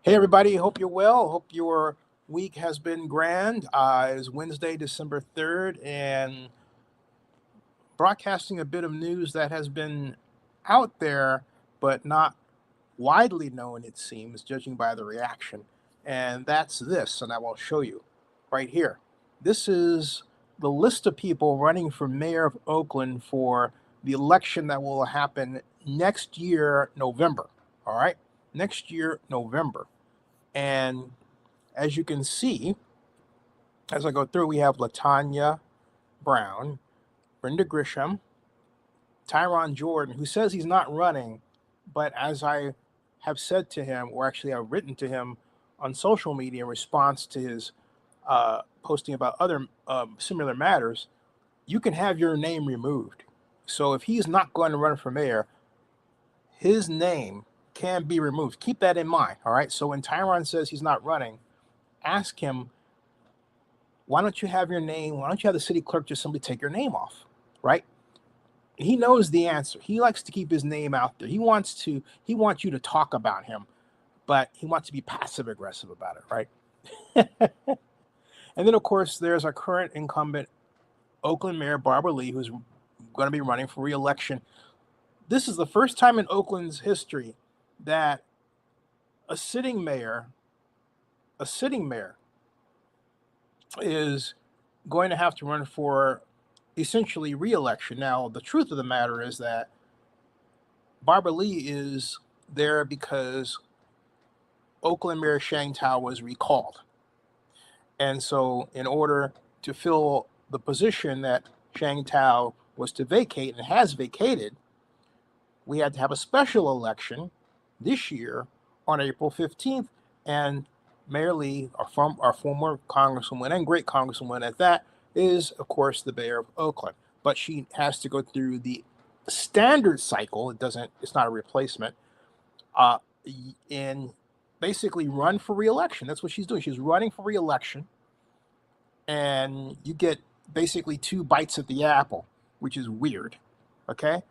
Hey everybody, hope you're well. Hope your week has been grand. It's Wednesday, December 3rd, and broadcasting a bit of news that has been out there, but not widely known, it seems, judging by the reaction. And that's this, and I will show you right here. This is the list of people running for mayor of Oakland for the election that will happen next year, November. All right? Next year, November. And as you can see, as I go through, we have Latanya Brown, Brenda Grisham, Tyron Jordan, who says he's not running, but as I have said to him, or actually I've written to him on social media in response to his posting about other similar matters, you can have your name removed. So if he's not going to run for mayor, his name can be removed. Keep that in mind, all right? So when Tyron says he's not running, ask him, why don't you have your name? Why don't you have the city clerk just simply take your name off, right? He knows the answer. He likes to keep his name out there. He wants you to talk about him, but he wants to be passive aggressive about it, right? And then of course there's our current incumbent Oakland Mayor Barbara Lee, who's going to be running for re-election. This is the first time in Oakland's history that a sitting mayor is going to have to run for essentially re-election. Now, the truth of the matter is that Barbara Lee is there because Oakland Mayor Sheng Thao was recalled. And so in order to fill the position that Sheng Thao was to vacate and has vacated, we had to have a special election this year on April 15th. And Mayor Lee, our former congresswoman and great congresswoman at that, is, of course, the mayor of Oakland. But she has to go through the standard cycle. It's not a replacement. And basically run for re-election. That's what she's doing. She's running for re-election. And you get basically two bites at the apple, which is weird. Okay?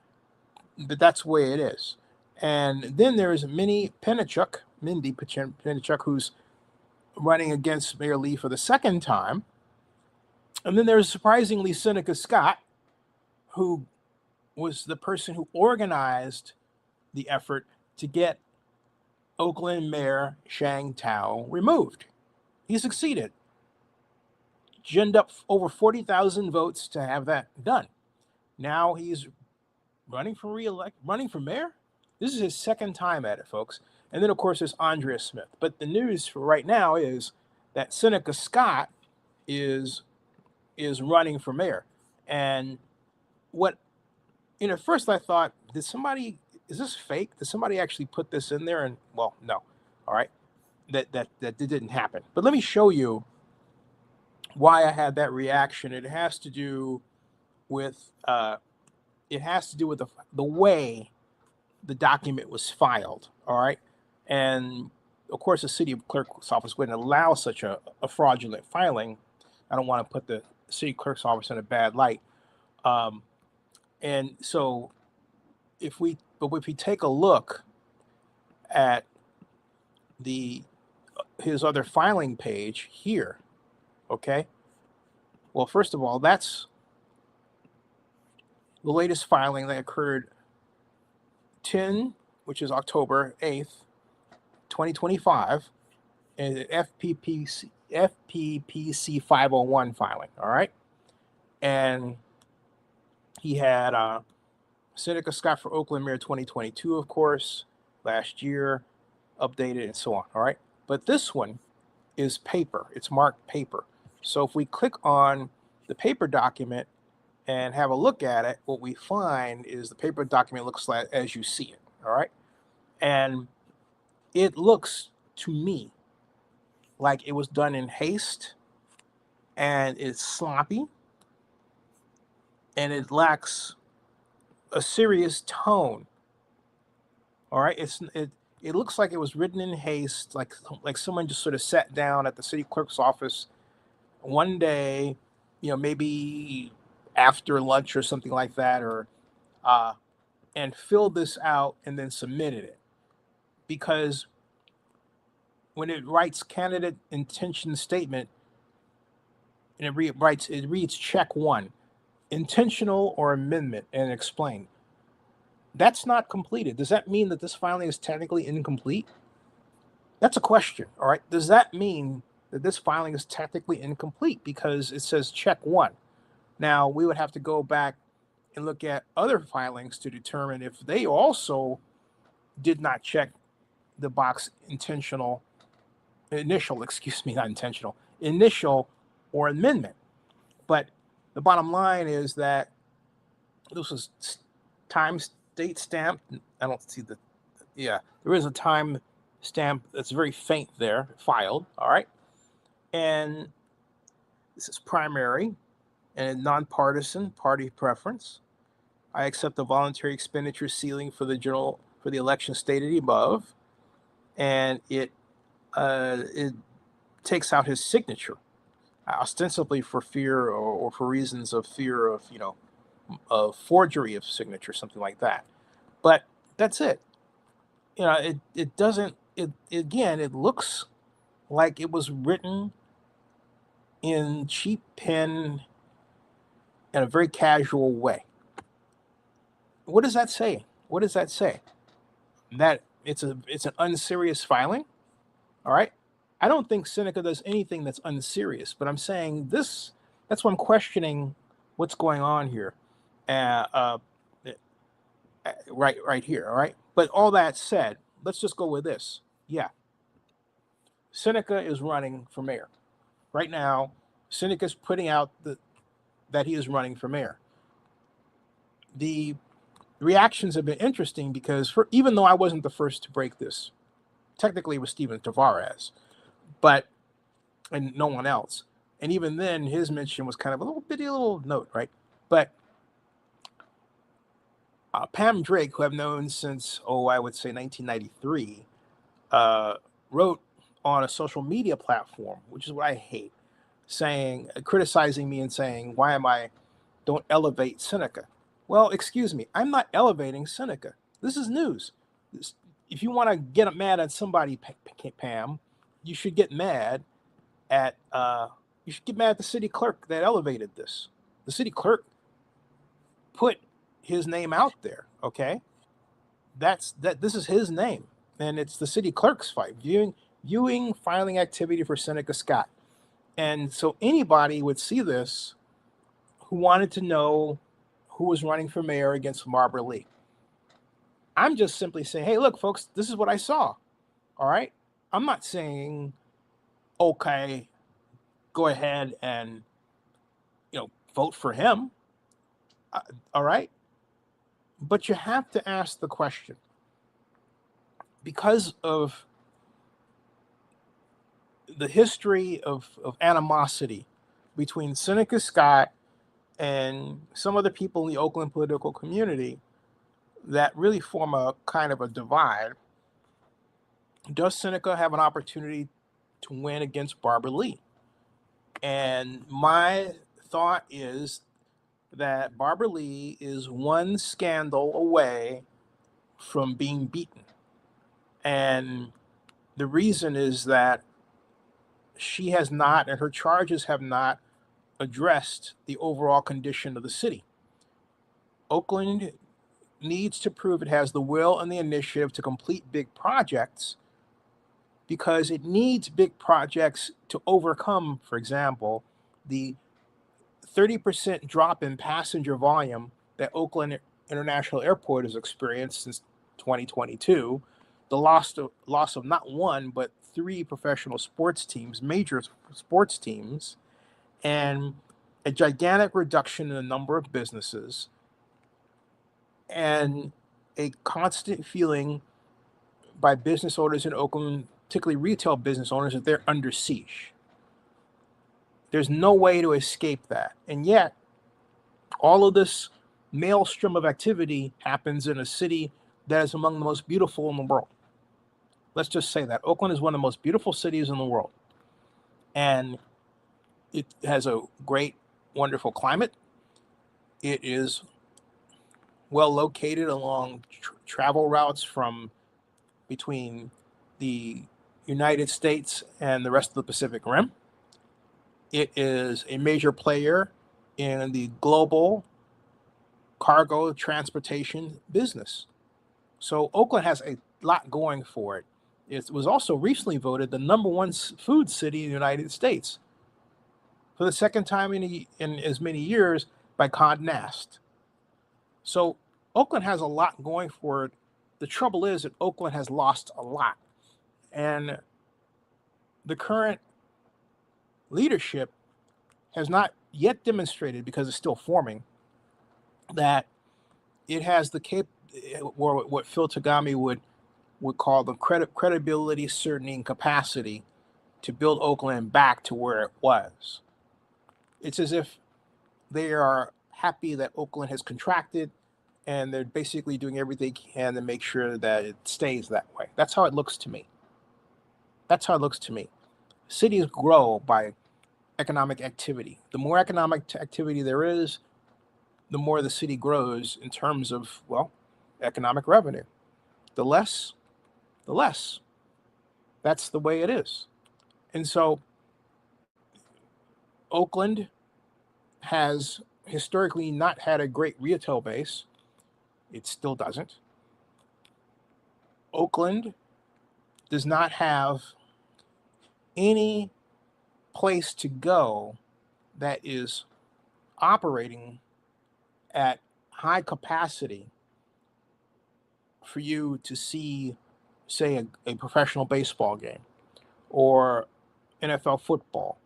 But that's the way it is. And then there's Mindy Penachuk, who's running against Mayor Lee for the second time. And then there's surprisingly Seneca Scott, who was the person who organized the effort to get Oakland Mayor Sheng Thao removed. He succeeded. Ginned up over 40,000 votes to have that done. Now he's running for mayor. This is his second time at it, folks. And then, of course, there's Andrea Smith. But the news for right now is that Seneca Scott is running for mayor. And at first I thought, is this fake? Did somebody actually put this in there? And, well, no. All right. That didn't happen. But let me show you why I had that reaction. It has to do with the way the document was filed. All right. And of course, the city clerk's office wouldn't allow such a fraudulent filing. I don't want to put the city clerk's office in a bad light. And so if we take a look at his other filing page here, okay? Well, first of all, that's the latest filing that occurred which is October 8th, 2025, and FPPC 501 filing, all right? And he had Seneca Scott for Oakland Mayor 2022, of course, last year, updated and so on, all right? But this one is paper. It's marked paper. So if we click on the paper document and have a look at it, what we find is the paper document looks like as you see it, all right? And it looks to me like it was done in haste, and it's sloppy, and it lacks a serious tone. All right, it looks like it was written in haste, like someone just sort of sat down at the city clerk's office one day, maybe after lunch or something like that, or and filled this out and then submitted it. Because when it writes candidate intention statement, and it reads check one, intentional or amendment, and explain. That's not completed. Does that mean that this filing is technically incomplete? That's a question. All right. Does that mean that this filing is technically incomplete because it says check one? Now, we would have to go back and look at other filings to determine if they also did not check the box initial or amendment. But the bottom line is that this was time date stamped. I don't see there is a time stamp that's very faint there, filed. All right. And this is primary and nonpartisan party preference. I accept the voluntary expenditure ceiling for the election stated above, and it takes out his signature, ostensibly for fear or for reasons of fear of forgery of signature, something like that. But that's it. It doesn't. It looks like it was written in cheap pen in a very casual way. What does that say? What does that say? That it's an unserious filing? All right. I don't think Seneca does anything that's unserious, but I'm saying this. That's why I'm questioning what's going on here. Right here. All right. But all that said, let's just go with this. Yeah, Seneca is running for mayor right now. Seneca's putting out that he is running for mayor. The reactions have been interesting because even though I wasn't the first to break this, technically it was Stephen Tavares, and no one else. And even then, his mention was kind of a little note, right? But Pam Drake, who I've known since, I would say 1993, wrote on a social media platform, which is what I hate, criticizing me and saying, don't elevate Seneca. Well, excuse me, I'm not elevating Seneca. This is news. If you want to get mad at somebody, Pam, you should get mad at the city clerk that elevated this. The city clerk put his name out there. Okay, this is his name, and it's the city clerk's fight. Viewing filing activity for Seneca Scott, and so anybody would see this who wanted to know who was running for mayor against Barbara Lee. I'm just simply saying, hey, look, folks, this is what I saw. All right. I'm not saying, okay, go ahead and, vote for him. All right. But you have to ask the question, because of the history of animosity between Seneca Scott and some of the people in the Oakland political community that really form a kind of a divide. Does Seneca have an opportunity to win against Barbara Lee? And my thought is that Barbara Lee is one scandal away from being beaten. And the reason is that she has not, and her charges have not, addressed the overall condition of the city. Oakland needs to prove it has the will and the initiative to complete big projects, because it needs big projects to overcome, for example, the 30% drop in passenger volume that Oakland International Airport has experienced since 2022, the loss of not one, but 3 professional sports teams, major sports teams, and a gigantic reduction in the number of businesses, and a constant feeling by business owners in Oakland, particularly retail business owners, that they're under siege. There's no way to escape that. And yet, all of this maelstrom of activity happens in a city that is among the most beautiful in the world. Let's just say that. Oakland is one of the most beautiful cities in the world. And it has a great, wonderful climate. It is well located along travel routes from between the United States and the rest of the Pacific Rim. It is a major player in the global cargo transportation business. So Oakland has a lot going for it. It was also recently voted the #1 food city in the United States for the second time in as many years by Condé Nast. So Oakland has a lot going for it. The trouble is that Oakland has lost a lot. And the current leadership has not yet demonstrated, because it's still forming, that it has the or what Phil Tagami would call the credibility, certainty, and capacity to build Oakland back to where it was. It's as if they are happy that Oakland has contracted, and they're basically doing everything they can to make sure that it stays that way. That's how it looks to me. That's how it looks to me. Cities grow by economic activity. The more economic activity there is, the more the city grows in terms of, well, economic revenue. The less, the less. That's the way it is. And so Oakland has historically not had a great retail base. It still doesn't. Oakland does not have any place to go that is operating at high capacity for you to see, say, a professional baseball game or NFL football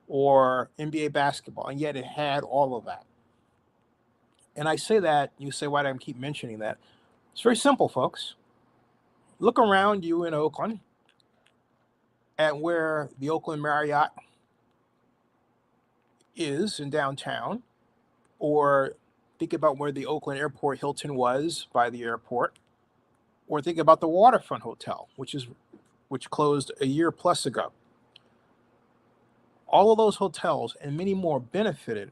or NBA basketball, and yet it had all of that. And I say that, you say, why do I keep mentioning that? It's very simple, folks. Look around you in Oakland at where the Oakland Marriott is in downtown, or think about where the Oakland Airport Hilton was by the airport, or think about the Waterfront Hotel, which closed a year plus ago. All of those hotels and many more benefited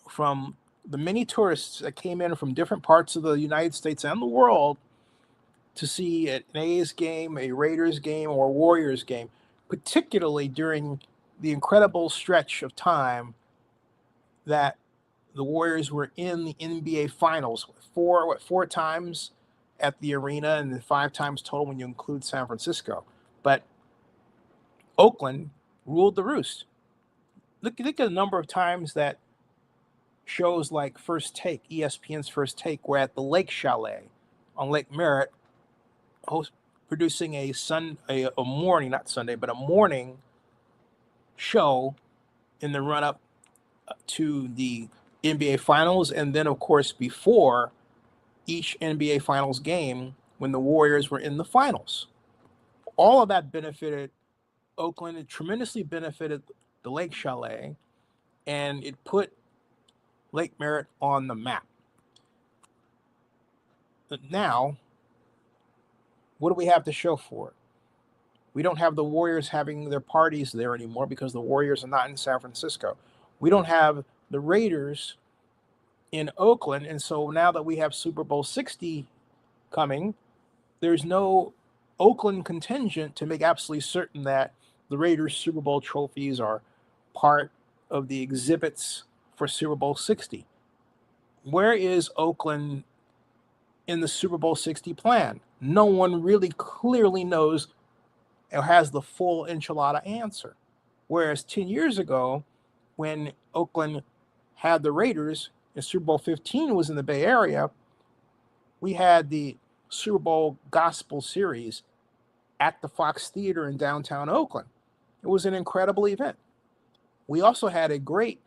from the many tourists that came in from different parts of the United States and the world to see an A's game, a Raiders game, or a Warriors game, particularly during the incredible stretch of time that the Warriors were in the NBA Finals four times at the arena, and then 5 times total when you include San Francisco. But Oakland ruled the roost. Look at the number of times that shows like First Take, ESPN's First Take, were at the Lake Chalet on Lake Merritt, producing a morning show in the run-up to the NBA Finals, and then, of course, before each NBA Finals game when the Warriors were in the finals. All of that benefited Oakland. It tremendously benefited the Lake Chalet, and it put Lake Merritt on the map. But now, what do we have to show for it? We don't have the Warriors having their parties there anymore because the Warriors are not in San Francisco. We don't have the Raiders in Oakland, and so now that we have Super Bowl 60 coming, there's no Oakland contingent to make absolutely certain that the Raiders Super Bowl trophies are part of the exhibits for Super Bowl 60. Where is Oakland in the Super Bowl 60 plan? No one really clearly knows or has the full enchilada answer. Whereas 10 years ago, when Oakland had the Raiders and Super Bowl 15 was in the Bay Area, we had the Super Bowl Gospel Series at the Fox Theater in downtown Oakland. It was an incredible event. We also had a great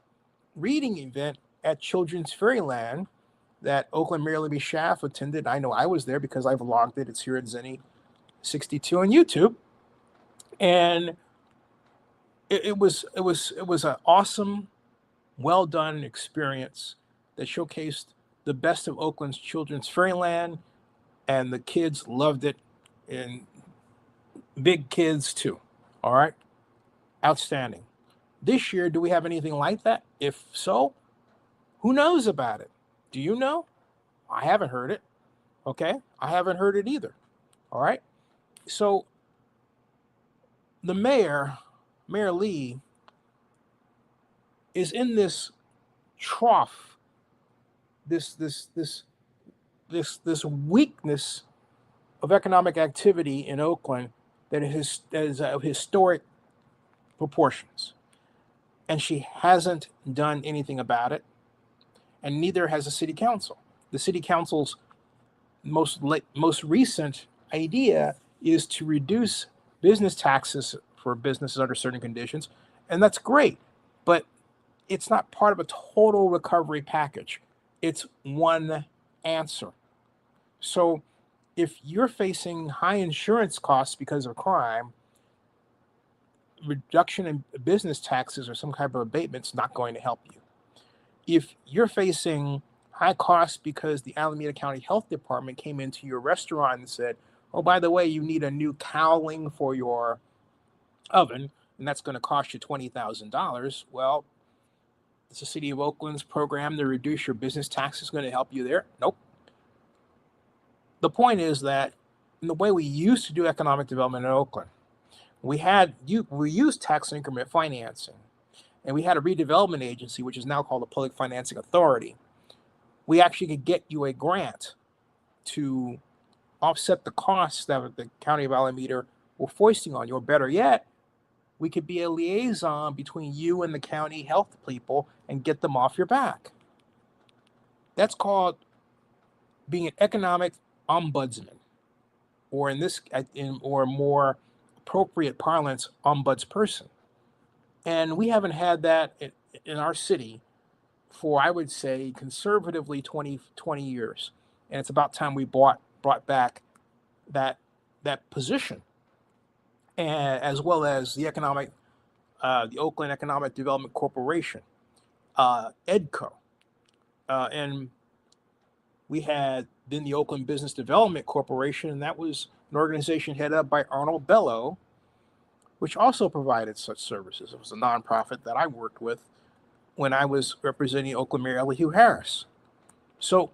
reading event at Children's Fairyland that Oakland Mayor Libby Schaaf attended. I know I was there because I've logged it. It's here at Zenny 62 on YouTube. And it was an awesome, well done experience that showcased the best of Oakland's Children's Fairyland, and the kids loved it, and big kids too. All right, outstanding. This year, do we have anything like that? If so, who knows about it? Do you know? I haven't heard it. Okay, I haven't heard it either. All right, so the mayor, Mayor Lee, is in this trough, this weakness of economic activity in Oakland that is of historic proportions, and she hasn't done anything about it, and neither has the city council. The city council's most recent idea is to reduce business taxes for businesses under certain conditions, and that's great, but it's not part of a total recovery package. It's one answer. So if you're facing high insurance costs because of crime, reduction in business taxes or some type of abatement is not going to help you. If you're facing high costs because the Alameda County Health Department came into your restaurant and said, oh, by the way, you need a new cowling for your oven, and that's going to cost you $20,000. Well, it's the City of Oakland's program to reduce your business taxes going to help you there? Nope. The point is that in the way we used to do economic development in Oakland, we used tax increment financing, and we had a redevelopment agency, which is now called the Public Financing Authority. We actually could get you a grant to offset the costs that the County of Alameda were foisting on you, or better yet, we could be a liaison between you and the county health people and get them off your back. That's called being an economic ombudsman, or or more appropriate parlance, ombudsperson. And we haven't had that in our city for, I would say, conservatively 20 years. And it's about time we brought back that position, and as well as the Oakland Economic Development Corporation, EDCO, and we had then the Oakland Business Development Corporation, and that was an organization headed up by Arnold Bello, which also provided such services. It was a nonprofit that I worked with when I was representing Oakland Mayor Elihu Harris. So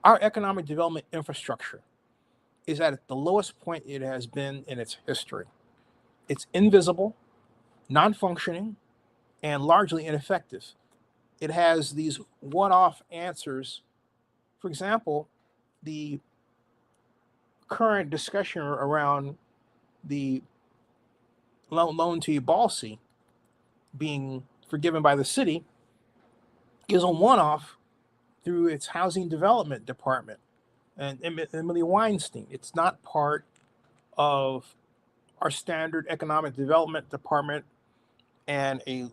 our economic development infrastructure is at the lowest point it has been in its history. It's invisible, non-functioning, and largely ineffective. It has these one-off answers. For example, the current discussion around the loan to Balsi being forgiven by the city is a one-off through its housing development department and Emily Weinstein. It's not part of our standard economic development department and a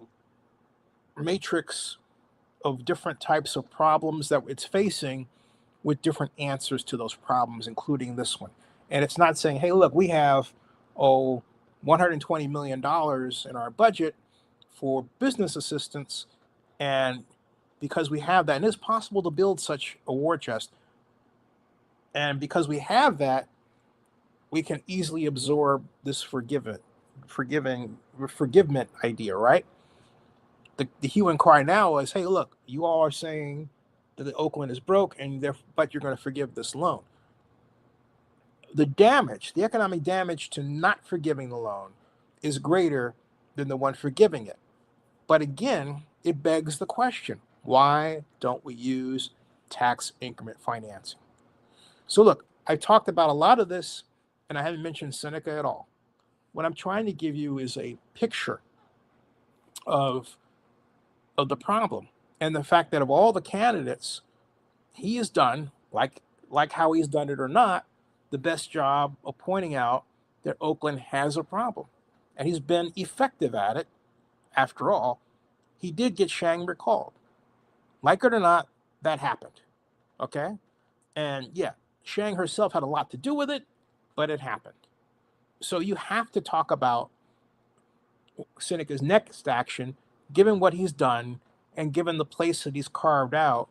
matrix of different types of problems that it's facing with different answers to those problems, including this one. And it's not saying, hey, look, we have $120 million in our budget for business assistance, and because we have that, and it's possible to build such a war chest, and because we have that, we can easily absorb this forgiveness idea, right? The hue and cry now is, hey, look, you all are saying that the Oakland is broke, but you're going to forgive this loan. The economic damage to not forgiving the loan is greater than the one forgiving it. But again, it begs the question, why don't we use tax increment financing? So look, I talked about a lot of this, and I haven't mentioned Seneca at all. What I'm trying to give you is a picture of the problem, and the fact that of all the candidates, he has done, like how he's done it or not, the best job of pointing out that Oakland has a problem. And he's been effective at it. After all, he did get Sheng recalled. Like it or not, that happened. Okay? And yeah, Sheng herself had a lot to do with it, but it happened. So you have to talk about Seneca's next action, given what he's done and given the place that he's carved out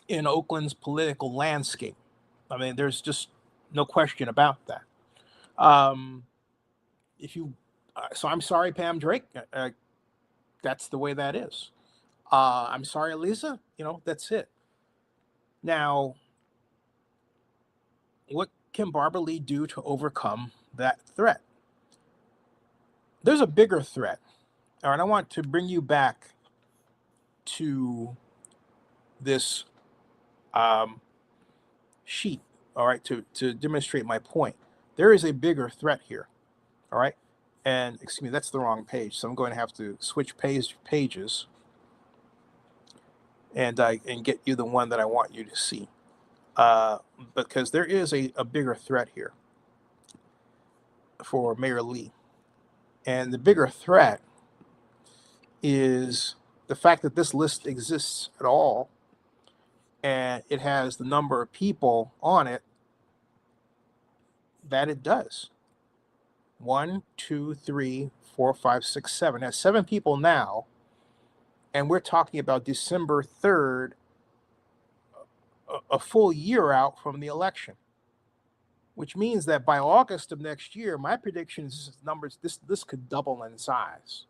in Oakland's political landscape. I mean, there's just no question about that. So I'm sorry, Pam Drake. That's the way that is. I'm sorry, Lisa. That's it. Now, what can Barbara Lee do to overcome that threat? there's a bigger threat. All right, I want to bring you back to this sheet, all right, to demonstrate my point. There is a bigger threat here, all right? And excuse me, that's the wrong page. So I'm going to have to switch pages and get you the one that I want you to see. Because there is a bigger threat here for Mayor Lee. And the bigger threat is the fact that this list exists at all, and it has the number of people on it that it does. 1, 2, 3, 4, 5, 6, 7. It has 7 people now, and we're talking about December 3rd, a full year out from the election, which means that by August of next year, my predictions numbers, this could double in size,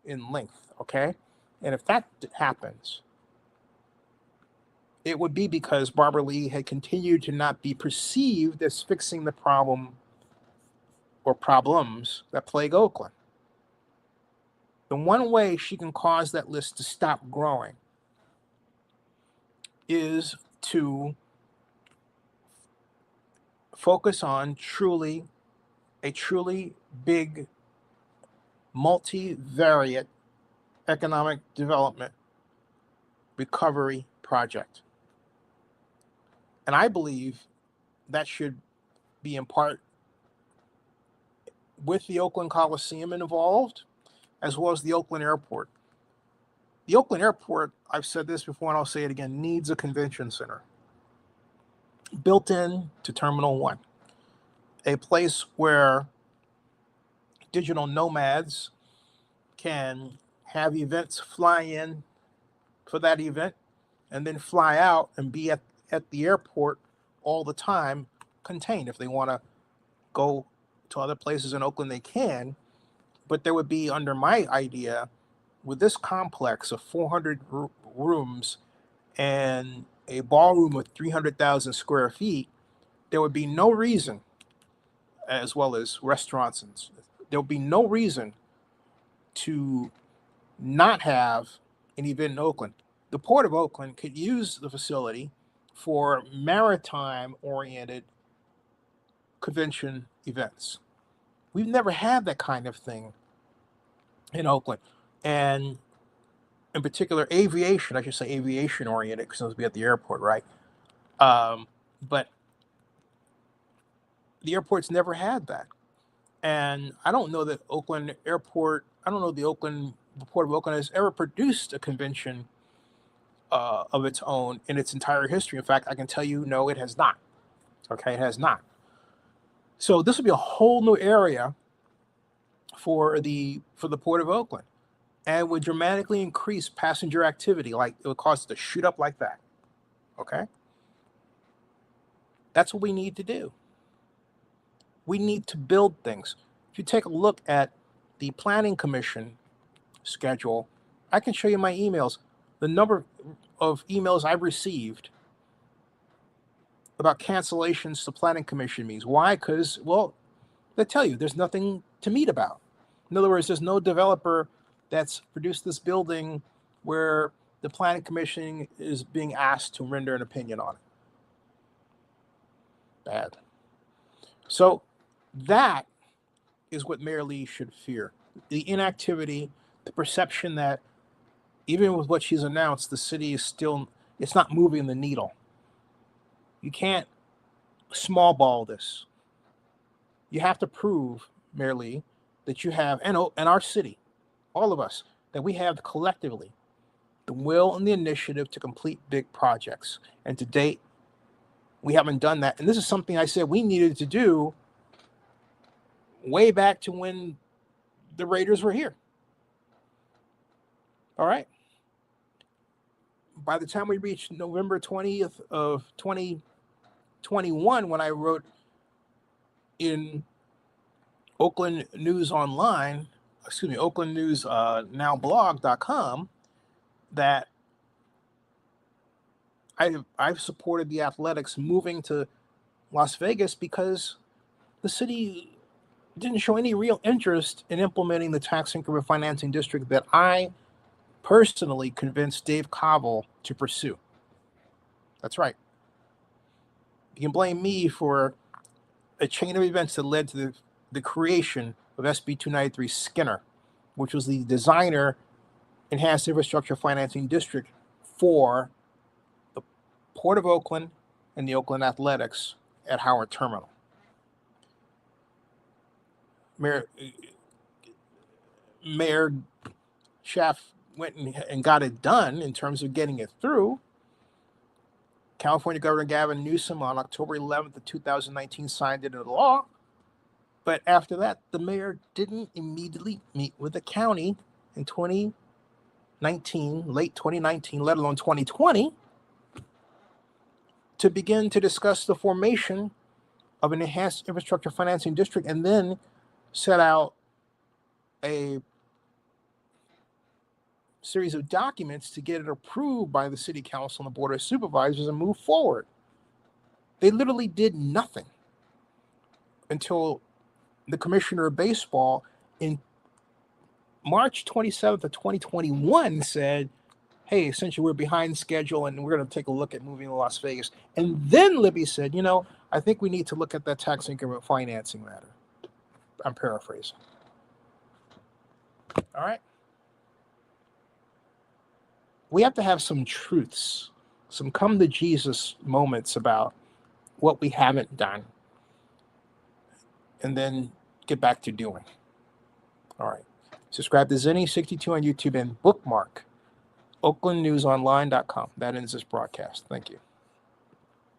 in length, okay? And if that happens, it would be because Barbara Lee had continued to not be perceived as fixing the problem or problems that plague Oakland. The one way she can cause that list to stop growing is to focus on a truly big, multivariate economic development recovery project. And I believe that should be in part with the Oakland Coliseum involved, as well as the Oakland Airport. The Oakland Airport, I've said this before and I'll say it again, needs a convention center built in to Terminal 1, a place where digital nomads can have events fly in for that event and then fly out and be at the airport all the time, contained. If they want to go to other places in Oakland, they can. But there would be, under my idea, with this complex of 400 rooms and a ballroom with 300,000 square feet, there would be no reason, as well as restaurants, and there would be no reason to not have an event in Oakland. The Port of Oakland could use the facility for maritime-oriented convention events. We've never had that kind of thing in Oakland. And in particular, aviation, I should say aviation-oriented, because it'll be at the airport, right? But the airport's never had that. And I don't know that Oakland Airport, I don't know the Port of Oakland has ever produced a convention of its own in its entire history. In fact, I can tell you, no, it has not. Okay, it has not. So this would be a whole new area for the Port of Oakland, and would dramatically increase passenger activity. Like, it would cause it to shoot up like that. Okay, that's what we need to do. We need to build things. If you take a look at the Planning Commission schedule, I can show you my emails. The number of emails I've received about cancellations to Planning Commission meetings. Why? Because, well, they tell you there's nothing to meet about. In other words, there's no developer that's produced this building where the Planning Commission is being asked to render an opinion on it. Bad. So that is what Mayor Lee should fear. The inactivity, the perception that even with what she's announced, the city is still, it's not moving the needle. You can't small ball this. You have to prove, Mayor Lee, that you have, and our city, all of us, that we have collectively the will and the initiative to complete big projects. And to date, we haven't done that. And this is something I said we needed to do way back to when the Raiders were here. All right. By the time we reached November 20th of 2021, when I wrote in Oakland News Online, Oakland News nowblog.com, that I've supported the Athletics moving to Las Vegas because the city didn't show any real interest in implementing the tax increment financing district that I personally convinced Dave Cobble to pursue. That's right. You can blame me for a chain of events that led to the creation of SB 293 Skinner, which was the designer enhanced infrastructure financing district for the Port of Oakland and the Oakland Athletics at Howard Terminal. Mayor Schaaf went and got it done in terms of getting it through. California Governor Gavin Newsom on October 11th of 2019 signed it into law. But after that, the mayor didn't immediately meet with the county in 2019, late 2019, let alone 2020, to begin to discuss the formation of an enhanced infrastructure financing district and then set out a series of documents to get it approved by the city council and the board of supervisors and move forward. They literally did nothing until the commissioner of baseball in March 27th of 2021 said, hey, essentially we're behind schedule and we're going to take a look at moving to Las Vegas. And then Libby said, I think we need to look at that tax increment financing matter. I'm paraphrasing. All right. We have to have some truths, some come to Jesus moments about what we haven't done, and then get back to doing. All right. Subscribe to Zenny62 on YouTube and bookmark oaklandnewsonline.com. That ends this broadcast. Thank you.